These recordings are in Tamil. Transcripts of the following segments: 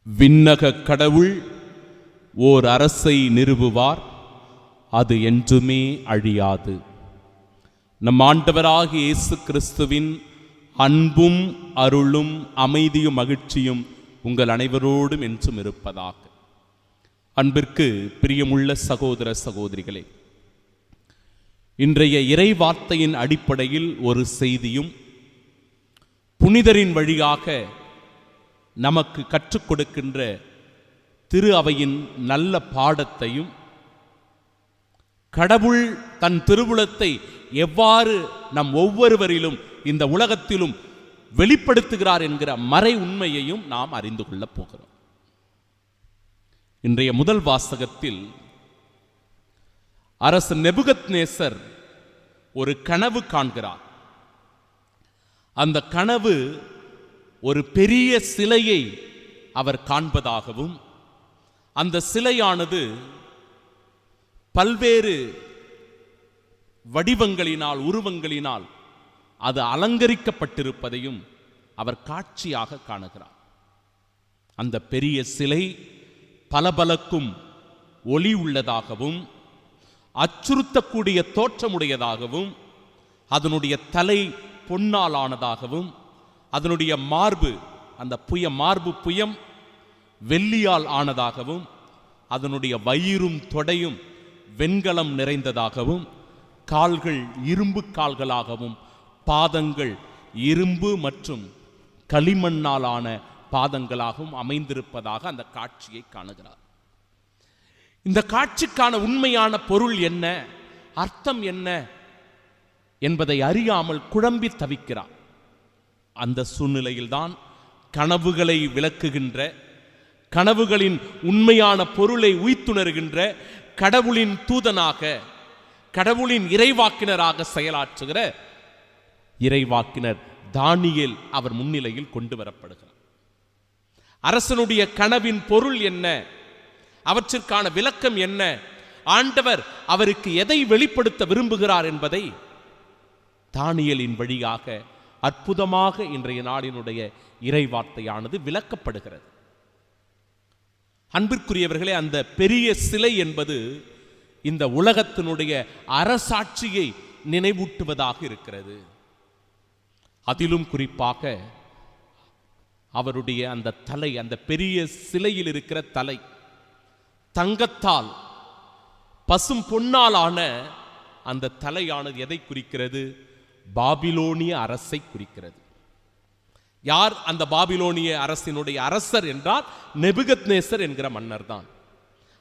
விண்ணக கடவுள் ஓர் அரசை நிறுவுவார், அது என்றுமே அழியாது. நம் ஆண்டவராகிய இயேசு கிறிஸ்துவின் அன்பும் அருளும் அமைதியும் மகிழ்ச்சியும் உங்கள் அனைவரோடும் என்றும் இருப்பதாக. அன்பிற்கு பிரியமுள்ள சகோதர சகோதரிகளே, இன்றைய இறை வார்த்தையின் அடிப்படையில் ஒரு செய்தியும் புனிதரின் வழியாக நமக்கு கற்றுக் கொடுக்கின்ற திரு அவையின் நல்ல பாடத்தையும், கடவுள் தன் திருவுளத்தை எவ்வாறு நம் ஒவ்வொருவரிலும் இந்த உலகத்திலும் வெளிப்படுத்துகிறார் என்கிற மறை உண்மையையும் நாம் அறிந்து கொள்ளப் போகிறோம். இன்றைய முதல் வாசகத்தில் அரசர் நேபுகத்நேசர் ஒரு கனவு காண்கிறார். அந்த கனவு ஒரு பெரிய சிலையை அவர் காண்பதாகவும், அந்த சிலையானது பல்வேறு வடிவங்களினால் உருவங்களினால் அது அலங்கரிக்கப்பட்டிருப்பதையும் அவர் காட்சியாக காணுகிறார். அந்த பெரிய சிலை பளபளக்கும் ஒளி உள்ளதாகவும் அச்சுறுத்தக்கூடிய தோற்றமுடையதாகவும், அதனுடைய தலை பொன்னால் ஆனதாகவும், அதனுடைய மார்பு அந்த மார்பு புயம் வெள்ளியால் ஆனதாகவும், அதனுடைய வயிறும் தொடையும் வெண்கலம் நிறைந்ததாகவும், கால்கள் இரும்பு கால்களாகவும், பாதங்கள் இரும்பு மற்றும் களிமண்ணால் ஆன பாதங்களாகவும் அமைந்திருப்பதாக அந்த காட்சியை காணுகிறார். இந்த காட்சிக்கான உண்மையான பொருள் என்ன, அர்த்தம் என்ன என்பதை அறியாமல் குழம்பி தவிக்கிறார். அந்த சூழ்நிலையில்தான் கனவுகளை விளக்குகின்ற, கனவுகளின் உண்மையான பொருளை உய்த்துணர்கின்ற கடவுளின் தூதனாக, கடவுளின் இறைவாக்கினராக செயலாற்றுகிற இறைவாக்கினர் தானியேல் அவர் முன்னிலையில் கொண்டு வரப்படுகிறார். அரசனுடைய கனவின் பொருள் என்ன, அவற்றிற்கான விளக்கம் என்ன, ஆண்டவர் அவருக்கு எதை வெளிப்படுத்த விரும்புகிறார் என்பதை தானியேலின் வழியாக அற்புதமாக இன்றைய நாளினுடைய இறைவார்த்தையானது விளக்கப்படுகிறது. அன்பிற்குரியவர்களே, அந்த பெரிய சிலை என்பது இந்த உலகத்தினுடைய அரசாட்சியை நினைவூட்டுவதாக இருக்கிறது. அதிலும் குறிப்பாக அவருடைய அந்த தலை, அந்த பெரிய சிலையில் இருக்கிற தலை தங்கத்தால் பசும் பொன்னாலான அந்த தலையானது எதை குறிக்கிறது? பாபிலோனிய அரசை குறிக்கிறது. யார் அந்த பாபிலோனிய அரசினுடைய அரசர் என்றால் நேபுகத்நேசர் என்கிற மன்னர் தான்.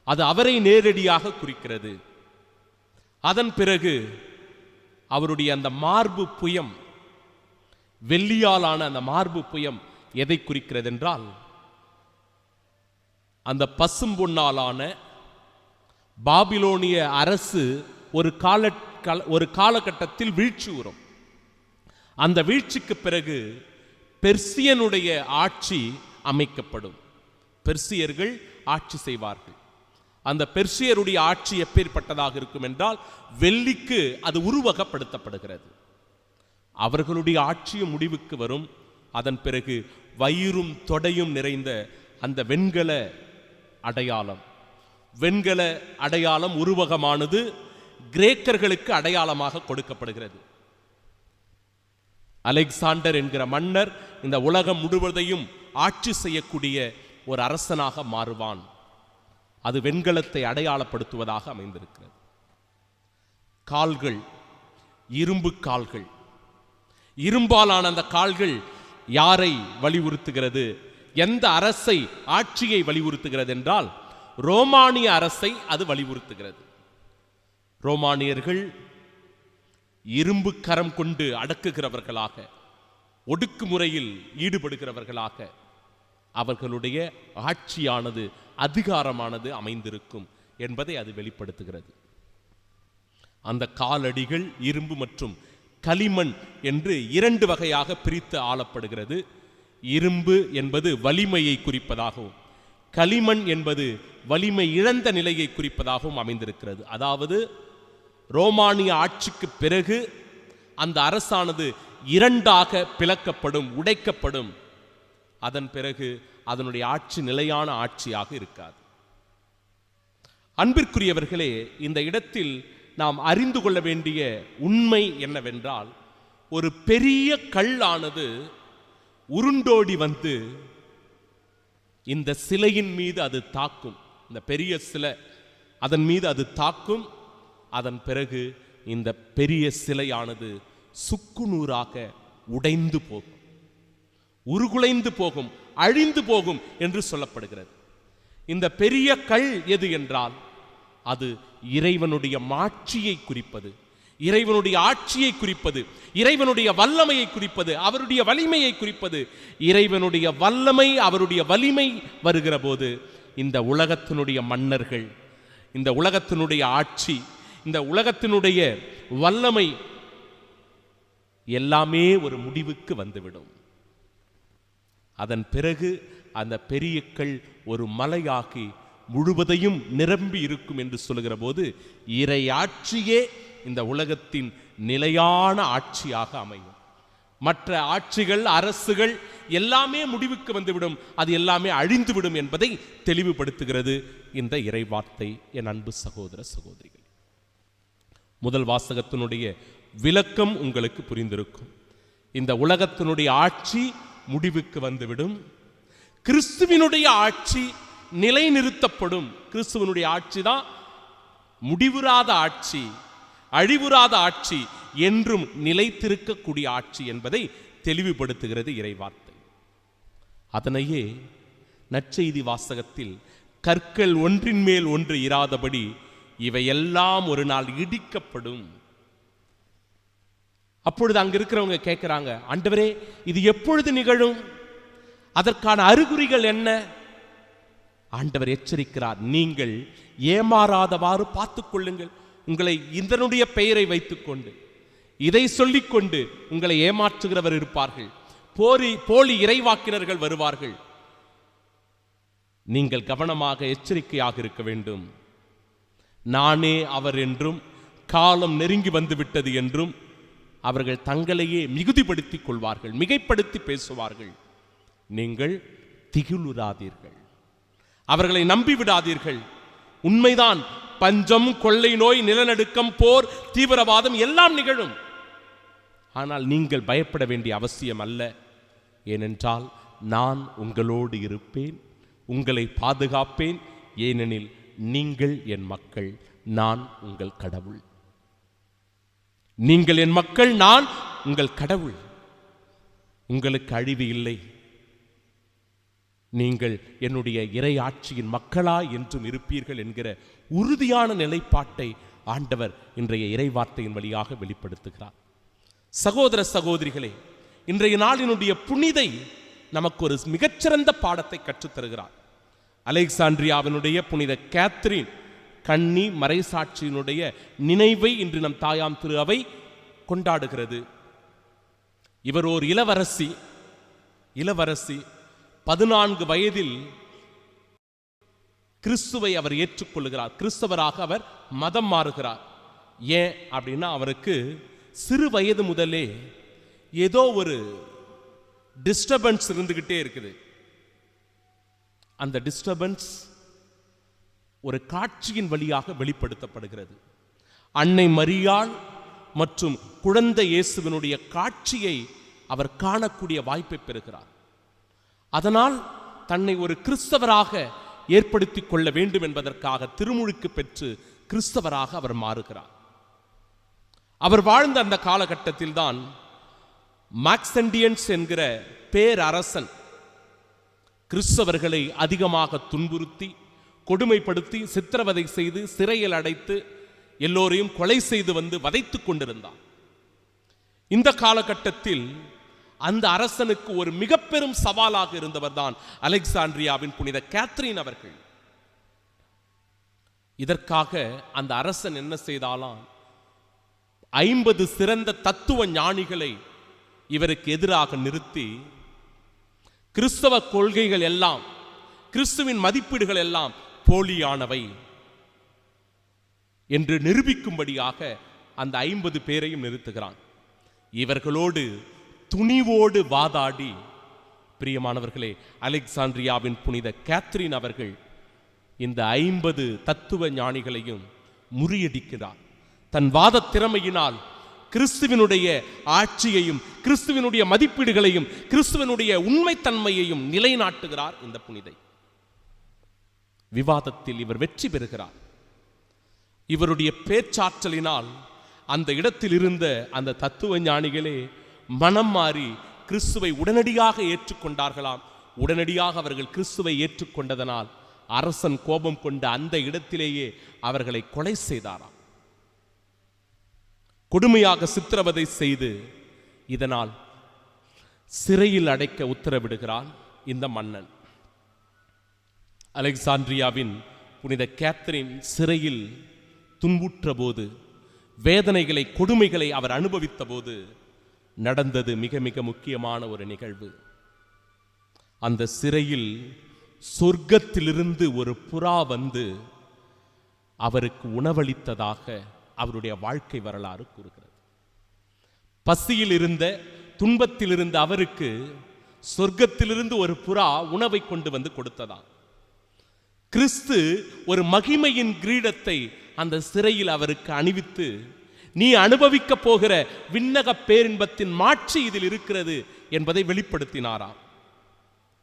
அது அவரை நேரடியாக குறிக்கிறது. அதன் பிறகு அவருடைய அந்த மார்பு புயம், வெள்ளியாலான அந்த மார்பு புயம் எதை குறிக்கிறது என்றால், அந்த பசும்பொன்னாலான பாபிலோனிய அரசு ஒரு காலகட்டத்தில் வீழ்ச்சி உறும். அந்த வீழ்ச்சிக்கு பிறகு பெர்சியனுடைய ஆட்சி அமைக்கப்படும். பெர்சியர்கள் ஆட்சி செய்வார்கள். அந்த பெர்சியருடைய ஆட்சி எப்பேற்பட்டதாக இருக்கும் என்றால், வெள்ளிக்கு அது உருவகப்படுத்தப்படுகிறது. அவர்களுடைய ஆட்சியும் முடிவுக்கு வரும். அதன் பிறகு வயிறும் தொடையும் நிறைந்த அந்த வெண்கல அடையாளம் உருவகமானது கிரேக்கர்களுக்கு அடையாளமாக கொடுக்கப்படுகிறது. அலெக்சாண்டர் என்கிற மன்னர் இந்த உலகம் முழுவதையும் ஆட்சி செய்யக்கூடிய ஒரு அரசனாக மாறுவான். அது வெண்கலத்தை அடையாளப்படுத்துவதாக அமைந்திருக்கிறது. கால்கள் இரும்பு கால்கள், இரும்பாலான அந்த கால்கள் யாரை வலியுறுத்துகிறது? எந்த அரசை, ஆட்சியை வலியுறுத்துகிறது என்றால், ரோமானிய அரசை அது வலியுறுத்துகிறது. ரோமானியர்கள் இரும்பு கரம் கொண்டு அடக்குகிறவர்களாக, ஒடுக்குமுறையில் ஈடுபடுகிறவர்களாக அவர்களுடைய ஆட்சியானது, அதிகாரமானது அமைந்திருக்கும் என்பதை அது வெளிப்படுத்துகிறது. அந்த காலடிகள் இரும்பு மற்றும் களிமண் என்று இரண்டு வகையாக பிரித்து ஆளப்படுகிறது. இரும்பு என்பது வலிமையை குறிப்பதாகவும், களிமண் என்பது வலிமை இழந்த நிலையை குறிப்பதாகவும் அமைந்திருக்கிறது. அதாவது ரோமானிய ஆட்சிக்கு பிறகு அந்த அரசானது இரண்டாக பிளக்கப்படும், உடைக்கப்படும். அதன் பிறகு அதனுடைய ஆட்சி நிலையான ஆட்சியாக இருக்காது. அன்பிற்குரியவர்களே, இந்த இடத்தில் நாம் அறிந்து கொள்ள வேண்டிய உண்மை என்னவென்றால், ஒரு பெரிய கல்லானது உருண்டோடி வந்து இந்த சிலையின் மீது அது தாக்கும். இந்த பெரிய சிலை அதன் மீது அது தாக்கும். அதன் பிறகு இந்த பெரிய சிலையானது சுக்குநூறாக உடைந்து போகும், உருகுலைந்து போகும், அழிந்து போகும் என்று சொல்லப்படுகிறது. இந்த பெரிய கல் எது என்றால் அது இறைவனுடைய மாட்சியை குறிப்பது, இறைவனுடைய ஆட்சியை குறிப்பது, இறைவனுடைய வல்லமையை குறிப்பது, அவருடைய வலிமையை குறிப்பது. இறைவனுடைய வல்லமை, அவருடைய வலிமை வருகிற போது இந்த உலகத்தினுடைய மன்னர்கள், இந்த உலகத்தினுடைய ஆட்சி, இந்த உலகத்தினுடைய வல்லமை எல்லாமே ஒரு முடிவுக்கு வந்துவிடும். அதன் பிறகு அந்த பெரிய கல் ஒரு மலையாகி முழுவதையும் நிரம்பி இருக்கும் என்று சொல்லுகிற போது இறை ஆட்சியே இந்த உலகத்தின் நிலையான ஆட்சியாக அமையும். மற்ற ஆட்சிகள், அரசுகள் எல்லாமே முடிவுக்கு வந்துவிடும், அது எல்லாமே அழிந்துவிடும் என்பதை தெளிவுபடுத்துகிறது இந்த இறைவார்த்தை. என் அன்பு சகோதர சகோதரிகள், முதல் வாசகத்தினுடைய விளக்கம் உங்களுக்கு புரிந்திருக்கும். இந்த உலகத்தினுடைய ஆட்சி முடிவுக்கு வந்துவிடும், கிறிஸ்துவினுடைய ஆட்சி நிலைநிறுத்தப்படும். கிறிஸ்துவனுடைய ஆட்சி தான் முடிவுறாத ஆட்சி, அழிவுறாத ஆட்சி, என்றும் நிலைத்திருக்கக்கூடிய ஆட்சி என்பதை தெளிவுபடுத்துகிறது இறைவார்த்தை. அதனையே நற்செய்தி வாசகத்தில் கற்கள் ஒன்றின் மேல் ஒன்று இராதபடி இவையெல்லாம் ஒரு நாள் இடிக்கப்படும். அப்பொழுது அங்க இருக்கிறவங்க கேட்கிறாங்க, ஆண்டவரே இது எப்பொழுது நிகழும்? அதற்கான அறிகுறிகள் என்ன? ஆண்டவர் எச்சரிக்கிறார், நீங்கள் ஏமாறாதவாறு பார்த்துக் கொள்ளுங்கள். உங்களை இதனுடைய பெயரை வைத்துக்கொண்டு, இதை சொல்லிக்கொண்டு உங்களை ஏமாற்றுகிறவர் இருப்பார்கள், போலி இறைவாக்கினர்கள் வருவார்கள். நீங்கள் கவனமாக எச்சரிக்கையாக இருக்க வேண்டும். நானே அவர் என்றும் காலம் நெருங்கி வந்துவிட்டது என்றும் அவர்கள் தங்களையே மிகுதிப்படுத்திக் கொள்வார்கள், மிகைப்படுத்தி பேசுவார்கள். நீங்கள் திகிலுறாதீர்கள், அவர்களை நம்பிவிடாதீர்கள். உண்மைதான், பஞ்சம், கொள்ளை நோய், நிலநடுக்கம், போர், தீவிரவாதம் எல்லாம் நிகழும். ஆனால் நீங்கள் பயப்பட வேண்டிய அவசியம் அல்ல. ஏனென்றால் நான் உங்களோடு இருப்பேன், உங்களை பாதுகாப்பேன். ஏனெனில் நீங்கள் என் மக்கள், நான் உங்கள் கடவுள். நீங்கள் என் மக்கள், நான் உங்கள் கடவுள். உங்களுக்கு அழிவு இல்லை. நீங்கள் என்னுடைய இறை ஆட்சியின் மக்களா என்றும் இருப்பீர்கள் என்கிற உறுதியான நிலைப்பாட்டை ஆண்டவர் இன்றைய இறைவார்த்தையின் வழியாக வெளிப்படுத்துகிறார். சகோதர சகோதரிகளே, இன்றைய நாளினுடைய புனிதை நமக்கு ஒரு மிகச்சிறந்த பாடத்தை கற்றுத்தருகிறார். அலெக்சாண்ட்ரியாவினுடைய புனித கேத்ரின் கன்னி மறைசாட்சியினுடைய நினைவை இன்று நம் தாயாம் திரு அவை கொண்டாடுகிறது. இவர் ஓர் இளவரசி. 14 வயதில் கிறிஸ்துவை அவர் ஏற்றுக்கொள்கிறார். கிறிஸ்தவராக அவர் மதம் மாறுகிறார். ஏன் அப்படின்னா, அவருக்கு சிறு வயது முதலே ஏதோ ஒரு டிஸ்டர்பன்ஸ் இருந்துகிட்டே இருக்குது. அந்த டிஸ்டர்பன்ஸ் ஒரு காட்சியின் வழியாக வெளிப்படுத்தப்படுகிறது. அன்னை மரியாள் மற்றும் குழந்தை இயேசுவினுடைய காட்சியை அவர் காணக்கூடிய வாய்ப்பை பெறுகிறார். அதனால் தன்னை ஒரு கிறிஸ்தவராக ஏற்படுத்திக் கொள்ள வேண்டும் என்பதற்காக திருமுழுக்கு பெற்று கிறிஸ்தவராக அவர் மாறுகிறார். அவர் வாழ்ந்த அந்த காலகட்டத்தில் தான் மாக்செண்டியன்ஸ் என்கிற பேரரசன் கிறிஸ்தவர்களை அதிகமாக துன்புறுத்தி, கொடுமைப்படுத்தி, சித்திரவதை செய்து, சிறையில் அடைத்து, எல்லோரையும் கொலை செய்து வந்து வதைத்துக் கொண்டிருந்தார். இந்த காலகட்டத்தில் அந்த அரசனுக்கு ஒரு மிக பெரும் சவாலாக இருந்தவர் தான் அலெக்சாண்ட்ரியாவின் புனித கேத்ரின் அவர்கள். இதற்காக அந்த அரசன் என்ன செய்தாலாம், 50 சிறந்த தத்துவ ஞானிகளை இவருக்கு எதிராக நிறுத்தி, கிறிஸ்தவ கொள்கைகள் எல்லாம், கிறிஸ்துவின் மதிப்பீடுகள் எல்லாம் போலியானவை என்று நிரூபிக்கும்படியாக அந்த 50 பேரையும் நிறுத்துகிறான். இவர்களோடு துணிவோடு வாதாடி பிரியமானவர்களே, அலெக்சாண்ட்ரியாவின் புனித கேத்ரின் அவர்கள் இந்த 50 தத்துவ ஞானிகளையும் முறியடிக்கிறார். தன் வாத திறமையினால் கிறிஸ்துவினுடைய ஆட்சியையும் கிறிஸ்துவினுடைய மதிப்பீடுகளையும் கிறிஸ்துவனுடைய உண்மைத்தன்மையையும் நிலைநாட்டுகிறார் இந்த புனிதை. விவாதத்தில் இவர் வெற்றி பெறுகிறார். இவருடைய பேச்சாற்றலினால் அந்த இடத்தில் இருந்த அந்த தத்துவ ஞானிகளே மனம் மாறி கிறிஸ்துவை உடனடியாக ஏற்றுக்கொண்டார்களாம். உடனடியாக அவர்கள் கிறிஸ்துவை ஏற்றுக்கொண்டதனால் அரசன் கோபம் கொண்ட அந்த இடத்திலேயே அவர்களை கொலை செய்தாராம். கொடுமையாக சித்திரவதை செய்து இதனால் சிறையில் அடைக்க உத்தரவிடுகிறான் இந்த மன்னன். அலெக்சாண்ட்ரியாவின் புனித கேத்ரின் சிறையில் துன்புற்ற போது, வேதனைகளை கொடுமைகளை அவர் அனுபவித்த போது நடந்தது மிக மிக முக்கியமான ஒரு நிகழ்வு. அந்த சிறையில் சொர்க்கத்திலிருந்து ஒரு புறா வந்து அவருக்கு உணவளித்ததாக அவருடைய வாழ்க்கை வரலாறு கூறுகிறது. பசியில் இருந்த, துன்பத்தில் இருந்த அவருக்கு சொர்க்கத்திலிருந்து ஒரு புறா உணவை கொண்டு வந்து கொடுத்ததா. கிறிஸ்து ஒரு மகிமையின் கிரீடத்தை அந்த சிறையில் அவருக்கு அணிவித்து, நீ அனுபவிக்க போகிற விண்ணக பேரின்பத்தின் மாட்சி இதில் இருக்கிறது என்பதை வெளிப்படுத்தினாராம்.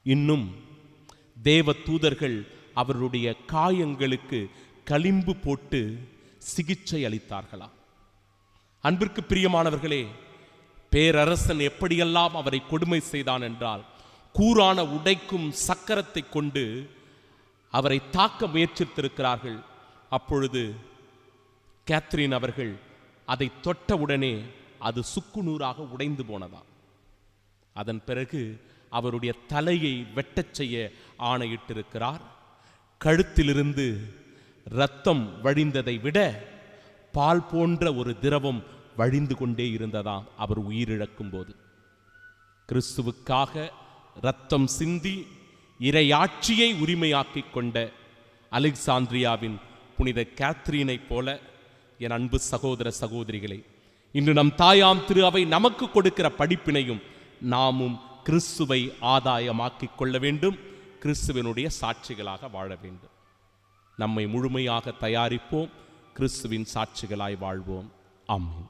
இன்னும் தேவ தூதர்கள் அவருடைய காயங்களுக்கு களிம்பு போட்டு சிகிச்சை அளித்தார்களாம். அன்பிற்கு பிரியமானவர்களே, பேரரசன் எப்படியெல்லாம் அவரை கொடுமை செய்தான் என்றால், கூரான உடைக்கும் சக்கரத்தை கொண்டு அவரை தாக்க முயற்சித்திருக்கிறார்கள். அப்பொழுது கேத்ரின் அவர்கள் அதை தொட்டவுடனே அது சுக்குநூறாக உடைந்து போனதாம். அதன் பிறகு அவருடைய தலையை வெட்டச் செய்ய ஆணையிட்டிருக்கிறார். கழுத்திலிருந்து இரத்தம் வழிந்ததை விட பால் போன்ற ஒரு திரவம் வழிந்து கொண்டே இருந்ததாம் அவர் உயிரிழக்கும் போது. கிறிஸ்துவுக்காக இரத்தம் சிந்தி இறையாட்சியை உரிமையாக்கிக் கொண்ட அலெக்சாண்ட்ரியாவின் புனித கேத்ரீனை போல என் அன்பு சகோதர சகோதரிகளே, இன்று நம் தாயாம் திரு அவை நமக்கு கொடுக்கிற படிப்பினையும் நாமும் கிறிஸ்துவை ஆதாயமாக்கிக் கொள்ள வேண்டும். கிறிஸ்துவனுடைய சாட்சிகளாக வாழ வேண்டும். நம்மை முழுமையாக தயாரிப்போம். கிறிஸ்துவின் சாட்சிகளாய் வாழ்வோம். ஆமென்.